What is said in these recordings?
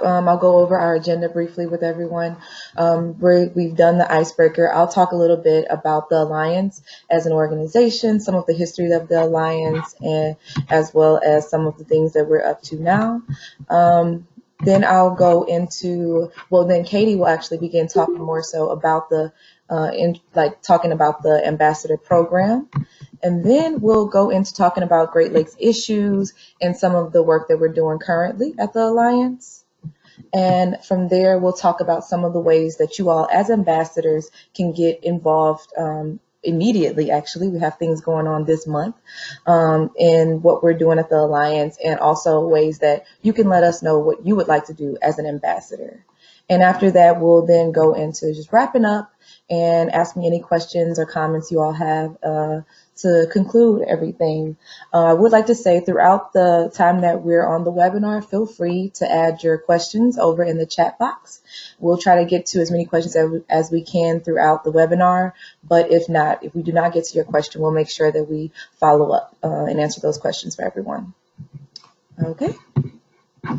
I'll go over our agenda briefly with everyone. We've done the icebreaker. I'll talk a little bit about the Alliance as an organization, some of the history of the Alliance, and as well as some of the things that we're up to now. Then I'll go into, well, then Katie will actually begin talking more so about talking about the ambassador program. And then we'll go into talking about Great Lakes issues and some of the work that we're doing currently at the Alliance. And from there, we'll talk about some of the ways that you all as ambassadors can get involved immediately. Actually, we have things going on this month in what we're doing at the Alliance, and also ways that you can let us know what you would like to do as an ambassador. And after that, we'll then go into just wrapping up and ask me any questions or comments you all have to conclude everything. I would like to say throughout the time that we're on the webinar, feel free to add your questions over in the chat box. We'll try to get to as many questions as we can throughout the webinar, but if we do not get to your question, we'll make sure that we follow up and answer those questions for everyone. Okay. All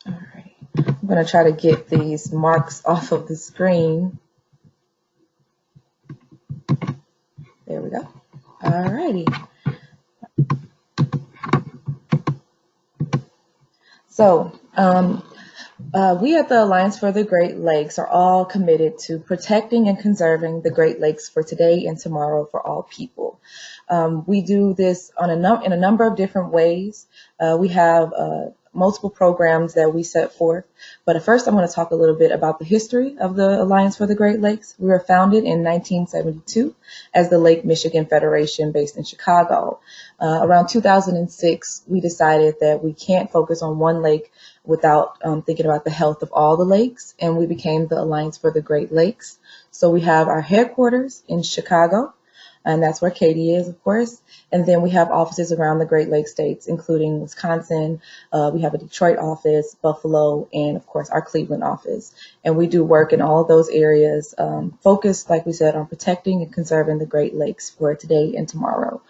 right. I'm going to try to get these marks off of the screen. There we go. All righty. So we at the Alliance for the Great Lakes are all committed to protecting and conserving the Great Lakes for today and tomorrow for all people. We do this in a number of different ways. We have multiple programs that we set forth. But first, I'm going to talk a little bit about the history of the Alliance for the Great Lakes. We were founded in 1972 as the Lake Michigan Federation based in Chicago. Around 2006, we decided that we can't focus on one lake without thinking about the health of all the lakes, and we became the Alliance for the Great Lakes. So we have our headquarters in Chicago, and that's where Katie is, of course. And then we have offices around the Great Lakes states, including Wisconsin. We have a Detroit office, Buffalo, and of course our Cleveland office. And we do work in all of those areas, focused, like we said, on protecting and conserving the Great Lakes for today and tomorrow.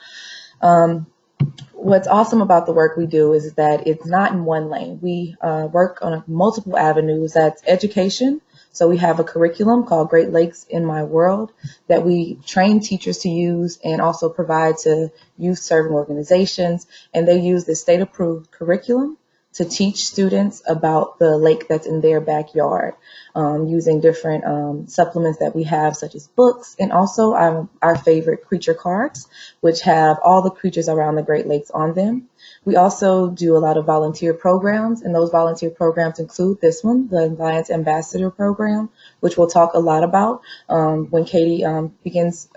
What's awesome about the work we do is that it's not in one lane. We work on multiple avenues. That's education. So we have a curriculum called Great Lakes in My World that we train teachers to use and also provide to youth serving organizations. And they use this state-approved curriculum to teach students about the lake that's in their backyard, using different supplements that we have, such as books, and also our favorite creature cards, which have all the creatures around the Great Lakes on them. We also do a lot of volunteer programs, and those volunteer programs include this one, the Alliance Ambassador Program, which we'll talk a lot about when Katie begins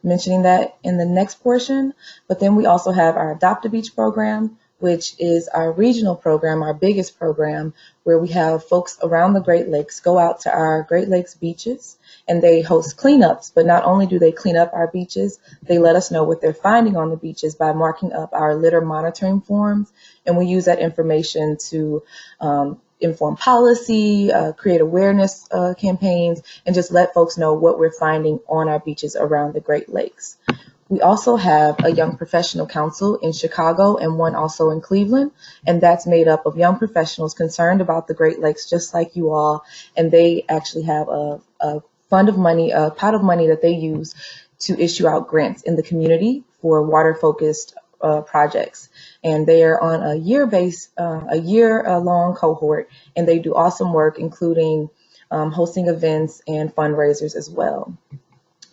mentioning that in the next portion. But then we also have our Adopt a Beach program, which is our regional program, our biggest program, where we have folks around the Great Lakes go out to our Great Lakes beaches, and they host cleanups. But not only do they clean up our beaches, they let us know what they're finding on the beaches by marking up our litter monitoring forms, and we use that information to inform policy, create awareness campaigns, and just let folks know what we're finding on our beaches around the Great Lakes. We also have a Young Professional Council in Chicago and one also in Cleveland, and that's made up of young professionals concerned about the Great Lakes, just like you all, and they actually have a fund of money, a pot of money that they use to issue out grants in the community for water-focused projects. And they are on a year-long cohort, and they do awesome work, including hosting events and fundraisers as well.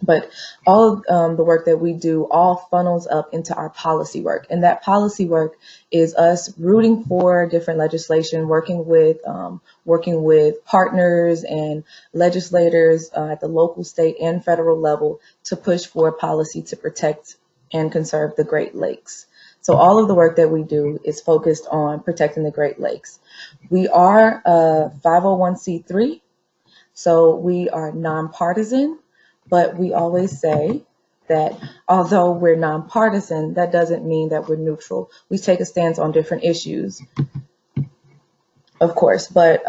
But all of the work that we do all funnels up into our policy work. And that policy work is us rooting for different legislation, working with partners and legislators at the local, state, and federal level to push for policy to protect and conserve the Great Lakes. So all of the work that we do is focused on protecting the Great Lakes. We are a 501c3, so we are nonpartisan. But we always say that although we're nonpartisan, that doesn't mean that we're neutral. We take a stance on different issues, of course. But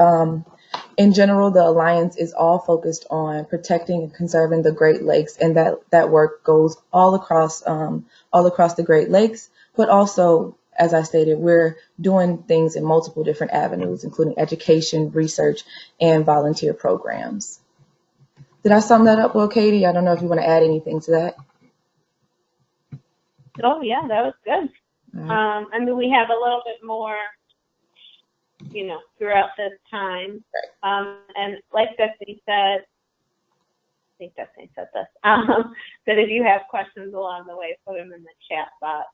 in general, the Alliance is all focused on protecting and conserving the Great Lakes, and that work goes all across the Great Lakes, but also as I stated, we're doing things in multiple different avenues, including education, research, and volunteer programs. Did I sum that up well, Katie? I don't know if you want to add anything to that. Oh, yeah, that was good. Right. I mean, we have a little bit more, you know, throughout this time. Right. And like Destiny said, I think Destiny said this, that if you have questions along the way, put them in the chat box,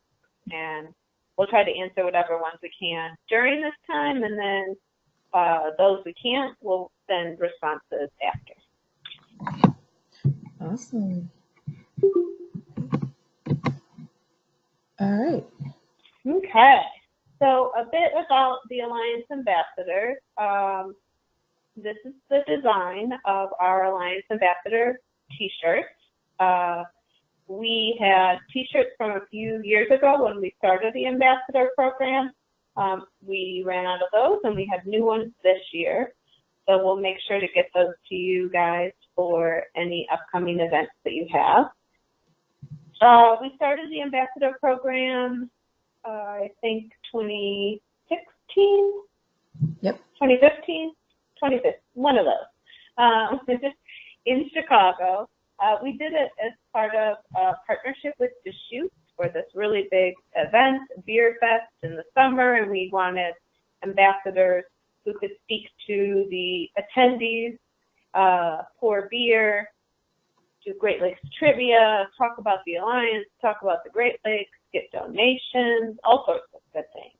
and we'll try to answer whatever ones we can during this time, and then those we can't, we'll send responses after. Awesome. All right. Okay. So a bit about the Alliance Ambassador. This is the design of our Alliance Ambassador t-shirts. We had t-shirts from a few years ago when we started the Ambassador program. We ran out of those, and we have new ones this year. So we'll make sure to get those to you guys for any upcoming events that you have. We started the Ambassador program, I think 2016? Yep. 2015? 2015, one of those, in Chicago. We did it as part of a partnership with Deschutes for this really big event, Beer Fest in the summer, and we wanted ambassadors who could speak to the attendees, pour beer, do Great Lakes trivia, talk about the Alliance, talk about the Great Lakes, get donations, all sorts of good things.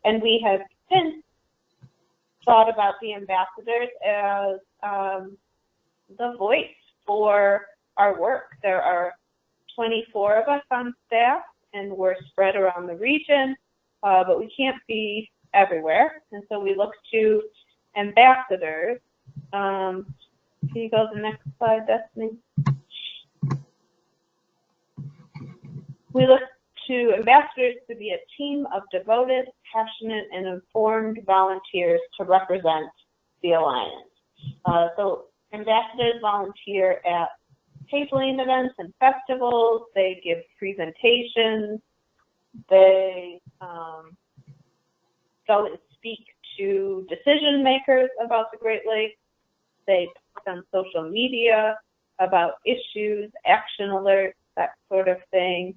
And we have since thought about the ambassadors as the voice for our work. There are 24 of us on staff, and we're spread around the region, but we can't be everywhere. And so we look to ambassadors. Can you go to the next slide, Destiny? We look to ambassadors to be a team of devoted, passionate, and informed volunteers to represent the Alliance. So ambassadors volunteer at tabling events and festivals. They give presentations. They go and speak to decision makers about the Great Lakes. They post on social media about issues, action alerts, that sort of thing.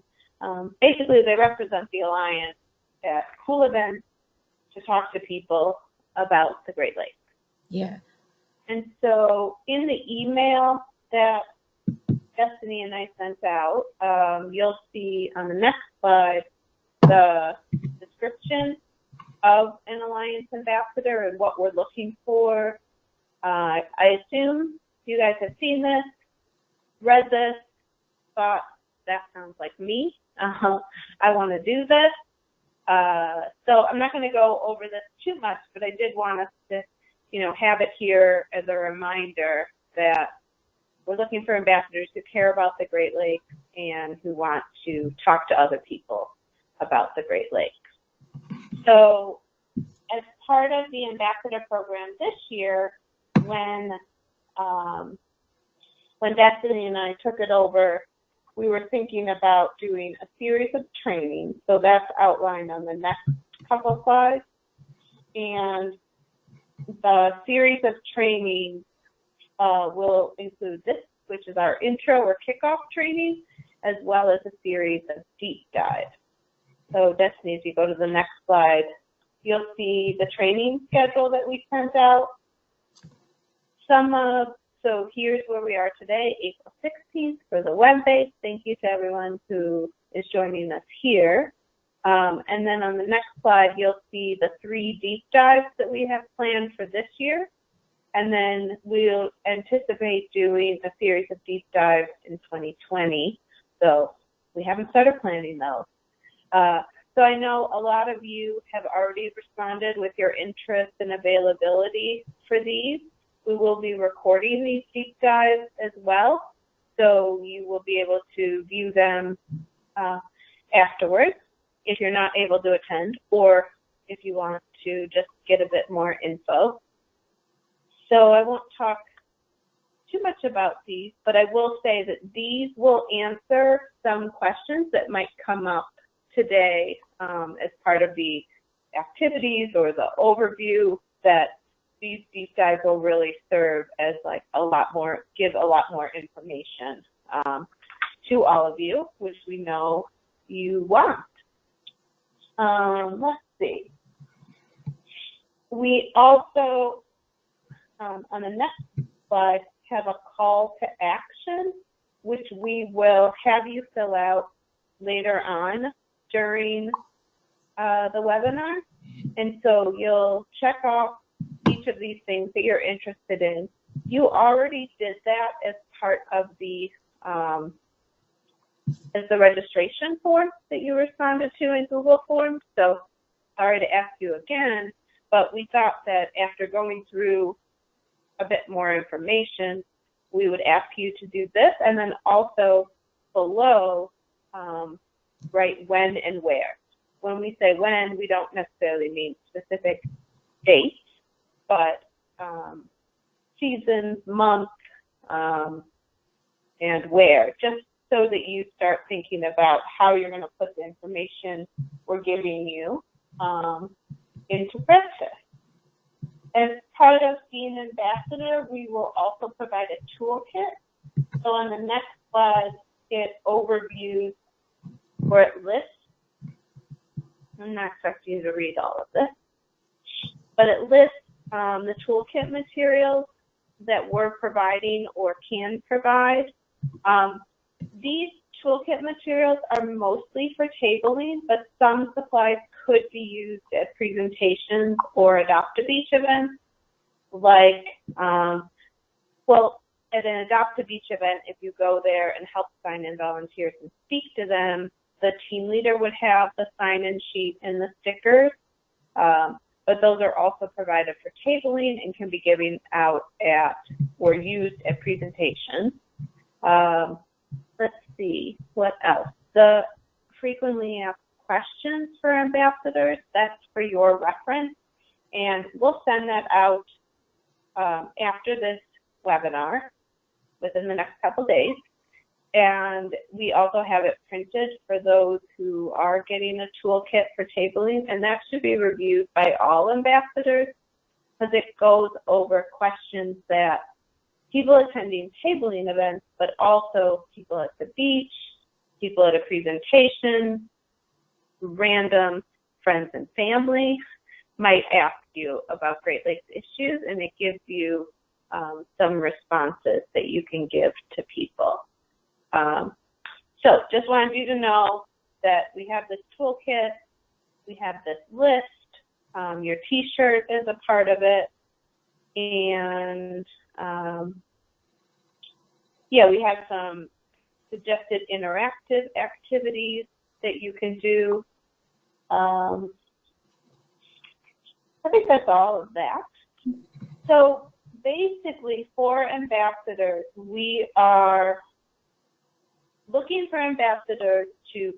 Basically, they represent the Alliance at cool events to talk to people about the Great Lakes. Yeah. And so in the email that Destiny and I sent out, you'll see on the next slide the description of an Alliance Ambassador and what we're looking for. I assume you guys have seen this, read this, thought, that sounds like me. I want to do this. So I'm not going to go over this too much, but I did want us to, you know, have it here as a reminder that we're looking for ambassadors who care about the Great Lakes and who want to talk to other people about the Great Lakes. So as part of the ambassador program this year, when Destiny and I took it over, we were thinking about doing a series of trainings. So that's outlined on the next couple of slides. And the series of trainings will include this, which is our intro or kickoff training, as well as a series of deep dives. So Destiny, if you go to the next slide, you'll see the training schedule that we sent out. So here's where we are today, April 16th for the web-based. Thank you to everyone who is joining us here. And then on the next slide, you'll see the 3 deep dives that we have planned for this year. And then we'll anticipate doing a series of deep dives in 2020. So we haven't started planning those. So I know a lot of you have already responded with your interest and availability for these. We will be recording these deep dives as well, so you will be able to view them afterwards if you're not able to attend, or if you want to just get a bit more info. So I won't talk too much about these, but I will say that these will answer some questions that might come up today as part of the activities or the overview, that these deep dives will really serve as like give a lot more information to all of you, which we know you want. Let's see. We also, on the next slide, have a call to action, which we will have you fill out later on during the webinar. And so you'll check off each of these things that you're interested in. You already did that as part of the registration form that you responded to in Google Forms. So sorry to ask you again, but we thought that after going through a bit more information, we would ask you to do this, and then also below write when and where. When we say when, we don't necessarily mean specific dates, but seasons, month, and where, just so that you start thinking about how you're going to put the information we're giving you into practice. As part of being an ambassador, we will also provide a toolkit. So on the next slide, it overviews, or it lists, I'm not expecting you to read all of this, but it lists the toolkit materials that we're providing or can provide. These toolkit materials are mostly for tabling, but some supplies could be used at presentations or Adopt a Beach events. Like, well, at an Adopt a Beach event, if you go there and help sign in volunteers and speak to them, the team leader would have the sign-in sheet and the stickers, but those are also provided for tabling and can be given out at or used at presentations. Let's see, what else? The frequently asked questions for ambassadors, that's for your reference, and we'll send that out after this webinar within the next couple days. And we also have it printed for those who are getting a toolkit for tabling, and that should be reviewed by all ambassadors because it goes over questions that people attending tabling events, but also people at the beach, people at a presentation, random friends and family might ask you about Great Lakes issues, and it gives you some responses that you can give to people. So just wanted you to know that we have this toolkit, we have this list, your t-shirt is a part of it, and yeah, we have some suggested interactive activities that you can do. I think that's all of that. So basically for ambassadors, we are looking for ambassadors to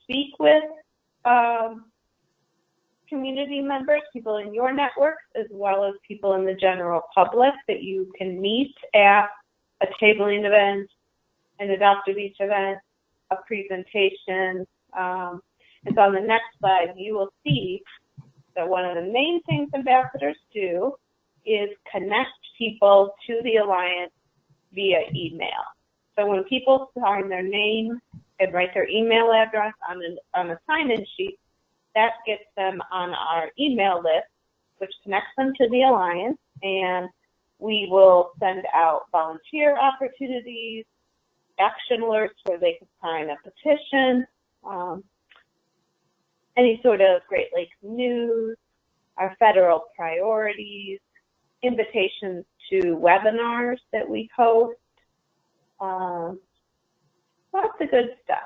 speak with community members, people in your networks, as well as people in the general public that you can meet at a tabling event, an Adopt a Beach event, a presentation. And so on the next slide, you will see that one of the main things ambassadors do is connect people to the Alliance via email. So when people sign their name and write their email address on a sign-in sheet, that gets them on our email list, which connects them to the Alliance, and we will send out volunteer opportunities, action alerts where they can sign a petition, any sort of Great Lakes news, our federal priorities, invitations to webinars that we host, lots of good stuff.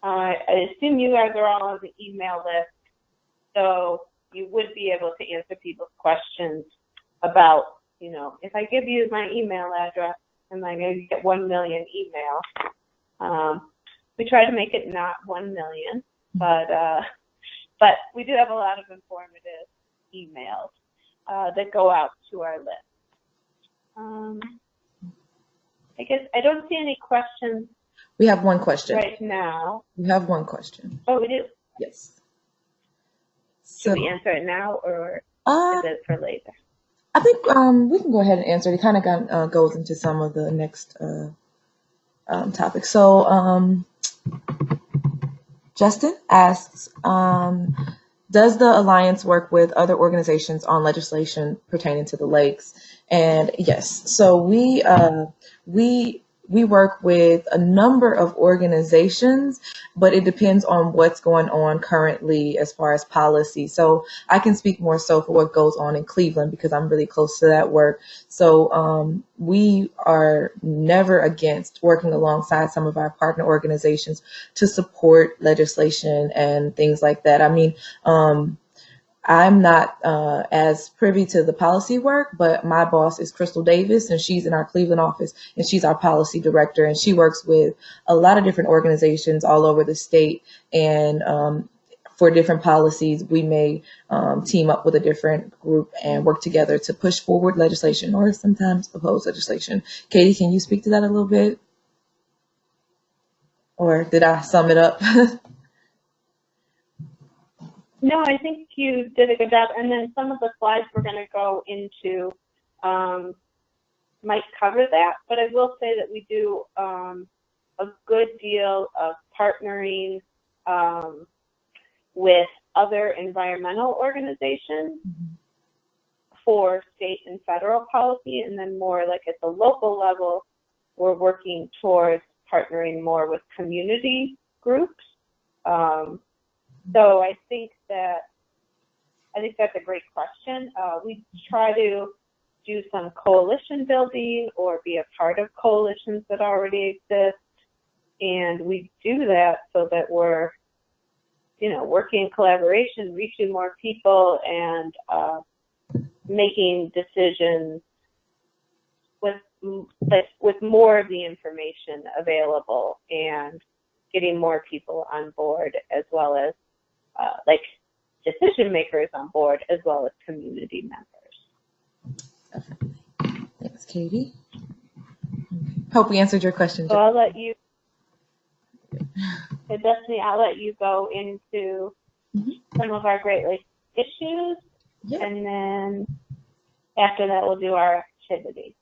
I assume you guys are all on the email list, so you would be able to answer people's questions about, you know, if I give you my email address, am I going to get 1 million emails? We try to make it not 1 million, but we do have a lot of informative emails that go out to our list. I guess I don't see any questions. We have one question Right now. We have one question. Oh, we do? Yes. Should So, we answer it now, or uh, is it for later? I think we can go ahead and answer it. It kind of goes into some of the next topics. So, Justin asks, does the Alliance work with other organizations on legislation pertaining to the lakes? And yes, so we work with a number of organizations, but it depends on what's going on currently as far as policy. So I can speak more so for what goes on in Cleveland because I'm really close to that work. So we are never against working alongside some of our partner organizations to support legislation and things like that. I mean, I'm not as privy to the policy work, but my boss is Crystal Davis, and she's in our Cleveland office, and she's our policy director, and she works with a lot of different organizations all over the state. And for different policies, we may team up with a different group and work together to push forward legislation or sometimes oppose legislation. Katie, can you speak to that a little bit? Or did I sum it up? No, I think you did a good job. And then some of the slides we're going to go into might cover that. But I will say that we do a good deal of partnering with other environmental organizations for state and federal policy. And then more like at the local level, we're working towards partnering more with community groups. So I think that's a great question. We try to do some coalition building or be a part of coalitions that already exist, and we do that so that we're, working in collaboration, reaching more people, and making decisions with more of the information available and getting more people on board, as well as decision makers on board, as well as community members. Definitely. Thanks, Katie. Hope we answered your question. So I'll let you, Destiny, I'll let you go into some of our Great Lakes issues, and then after that we'll do our activities.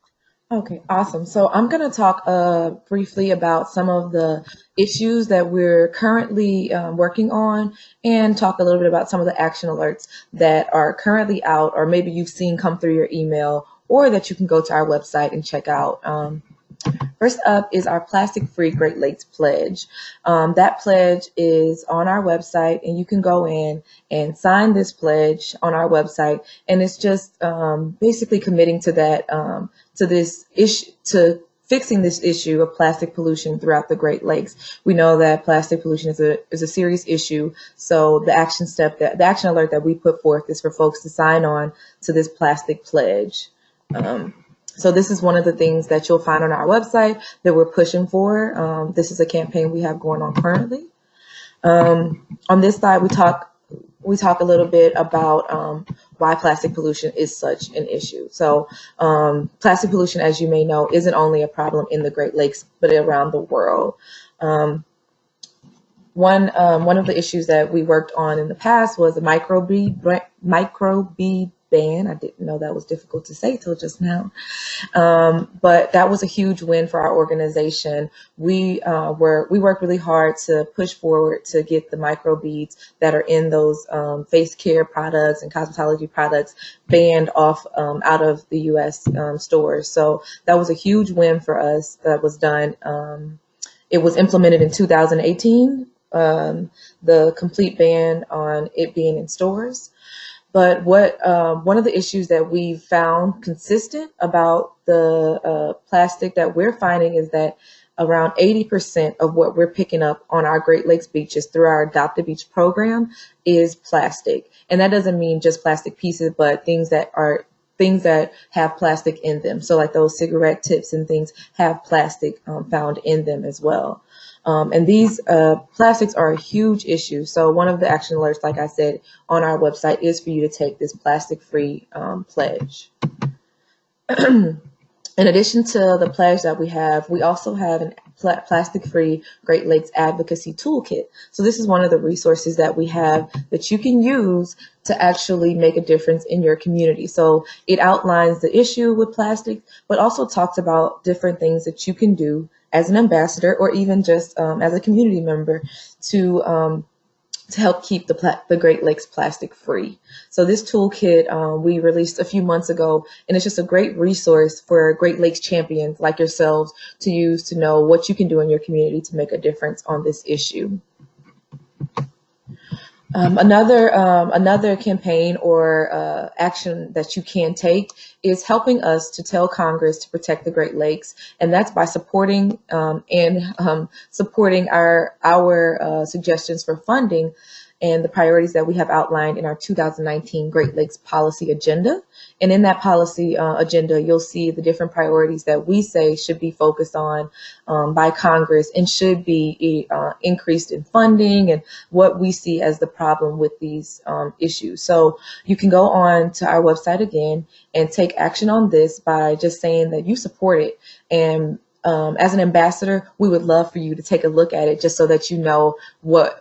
Okay, awesome. So I'm going to talk briefly about some of the issues that we're currently working on, and talk a little bit about some of the action alerts that are currently out, or maybe you've seen come through your email, or that you can go to our website and check out. First up is our plastic-free Great Lakes pledge. That pledge is on our website, and you can go in and sign this pledge on our website. And it's just basically committing to that, to this issue, to fixing this issue of plastic pollution throughout the Great Lakes. We know that plastic pollution is a serious issue. So the action alert that we put forth is for folks to sign on to this plastic pledge. So this is one of the things that you'll find on our website that we're pushing for. This is a campaign we have going on currently. On this side, we talk a little bit about why plastic pollution is such an issue. So plastic pollution, as you may know, isn't only a problem in the Great Lakes, but around the world. One of the issues that we worked on in the past was a microbead ban. I didn't know that was difficult to say till just now. But that was a huge win for our organization. We worked really hard to push forward to get the microbeads that are in those face care products and cosmetology products banned off out of the U.S. Stores. So that was a huge win for us. That was done. It was implemented in 2018. The complete ban on it being in stores. But one of the issues that we've found consistent about the plastic that we're finding is that around 80% of what we're picking up on our Great Lakes beaches through our Adopt a Beach program is plastic. And that doesn't mean just plastic pieces, but things that have plastic in them. So like those cigarette tips and things have plastic found in them as well. And these plastics are a huge issue. So one of the action alerts, like I said, on our website is for you to take this plastic-free pledge. In addition to the pledge that we also have plastic-free Great Lakes Advocacy Toolkit. So this is one of the resources that we have that you can use to actually make a difference in your community. So it outlines the issue with plastic, but also talks about different things that you can do as an ambassador or even just as a community member to help keep the Great Lakes plastic free. So this toolkit we released a few months ago, and it's just a great resource for Great Lakes champions like yourselves to use to know what you can do in your community to make a difference on this issue. Another campaign or action that you can take is helping us to tell Congress to protect the Great Lakes, and that's by supporting supporting our suggestions for funding and the priorities that we have outlined in our 2019 Great Lakes Policy Agenda. And in that policy agenda, you'll see the different priorities that we say should be focused on by Congress and should be increased in funding and what we see as the problem with these issues. So you can go on to our website again and take action on this by just saying that you support it. And as an ambassador, we would love for you to take a look at it just so that you know what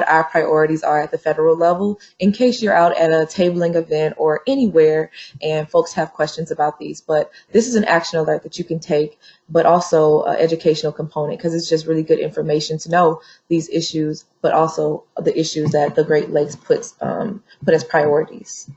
our priorities are at the federal level in case you're out at a tabling event or anywhere and folks have questions about these. But this is an action alert that you can take, but also an educational component because it's just really good information to know these issues, but also the issues that the Great Lakes put as priorities.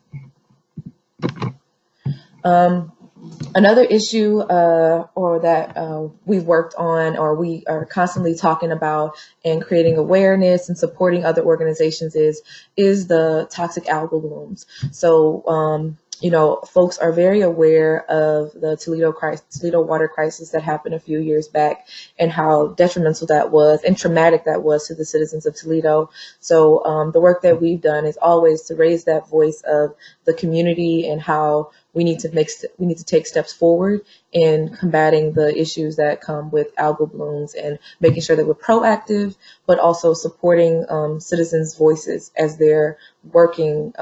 Another issue or that we've worked on or we are constantly talking about and creating awareness and supporting other organizations is the toxic algal blooms. So, you know, folks are very aware of the Toledo water crisis that happened a few years back and how detrimental that was and traumatic that was to the citizens of Toledo. So the work that we've done is always to raise that voice of the community and how we need to take steps forward in combating the issues that come with algal blooms and making sure that we're proactive, but also supporting citizens' voices as they're working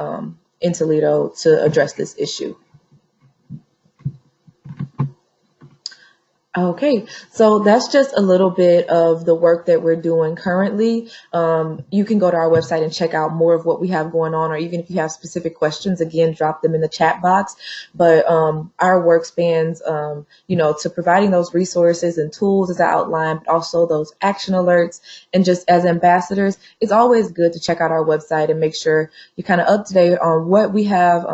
in Toledo to address this issue. Okay, so that's just a little bit of the work that we're doing currently. You can go to our website and check out more of what we have going on, or even if you have specific questions, again, drop them in the chat box. But our work spans, you know, to providing those resources and tools as I outlined, but also those action alerts. And just as ambassadors, it's always good to check out our website and make sure you're kind of up to date on what we have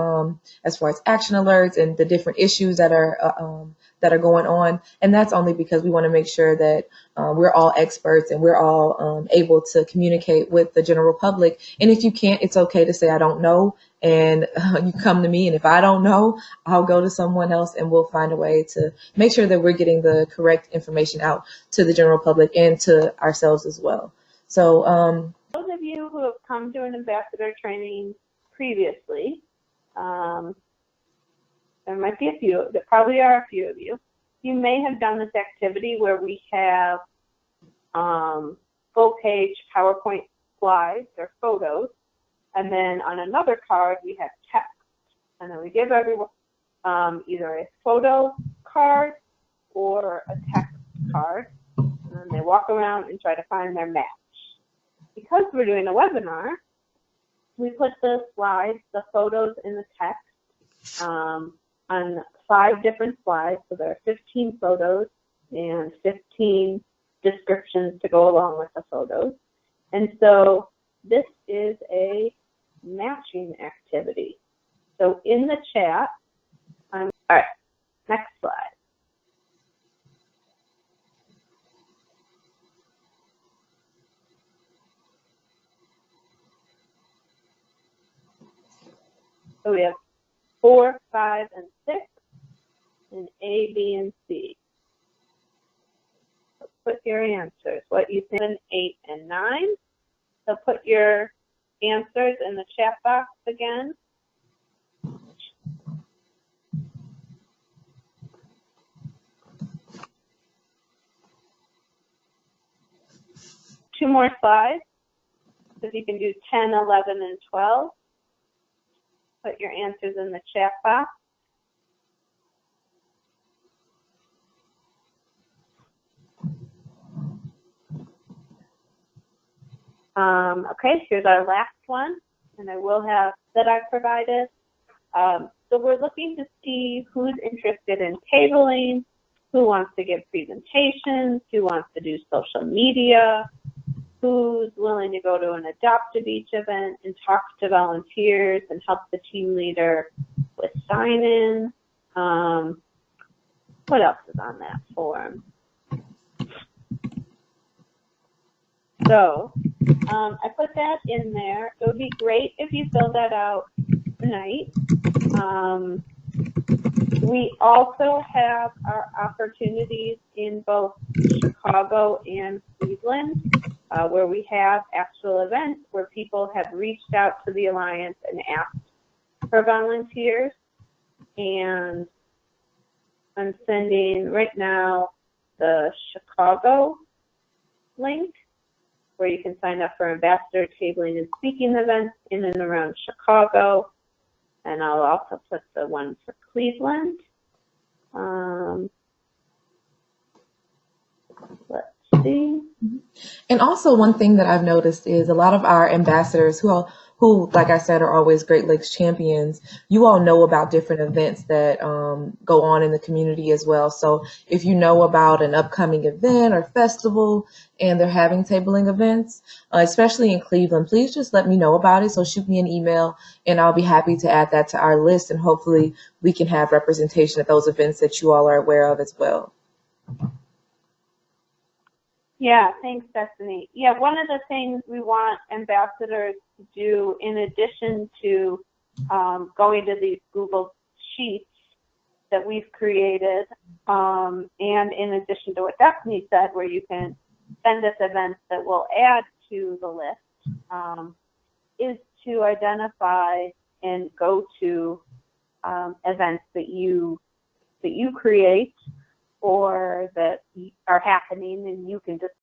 as far as action alerts and the different issues that are going on. And that's only because we want to make sure that we're all experts and we're all able to communicate with the general public. And if you can't, it's okay to say, I don't know. And you come to me. And if I don't know, I'll go to someone else and we'll find a way to make sure that we're getting the correct information out to the general public and to ourselves as well. So those of you who have come to an ambassador training previously, there might be a few, there probably are a few of you. You may have done this activity where we have full page PowerPoint slides or photos, and then on another card we have text. And then we give everyone either a photo card or a text card, and then they walk around and try to find their match. Because we're doing a webinar, we put the slides, the photos, and the text on 5 different slides. So there are 15 photos and 15 descriptions to go along with the photos. And so this is a matching activity. So in the chat, all right, next slide. So we have 4, 5, and 6, and A, B, and C. So put your answers, what you think, 7, 8, and 9. So put your answers in the chat box again. Two more slides, so you can do 10, 11, and 12. Put your answers in the chat box. Okay, here's our last one, and I will have that I've provided. So we're looking to see who's interested in tabling, who wants to give presentations, who wants to do social media, who's willing to go to an Adopt a Beach event and talk to volunteers and help the team leader with sign-in. What else is on that form? So I put that in there. It would be great if you filled that out tonight. We also have our opportunities in both Chicago and Cleveland, where we have actual events where people have reached out to the Alliance and asked for volunteers. And I'm sending right now the Chicago link, where you can sign up for ambassador tabling and speaking events in and around Chicago. And I'll also put the one for Cleveland. Let's see. And also one thing that I've noticed is a lot of our ambassadors who, like I said, are always Great Lakes champions, you all know about different events that go on in the community as well. So if you know about an upcoming event or festival and they're having tabling events, especially in Cleveland, please just let me know about it. So shoot me an email and I'll be happy to add that to our list, and hopefully we can have representation at those events that you all are aware of as well. Yeah, thanks, Destiny. Yeah, one of the things we want ambassadors to do, in addition to going to these Google Sheets that we've created, and in addition to what Destiny said, where you can send us events that we'll add to the list, is to identify and go to events that you create or that are happening, and you can just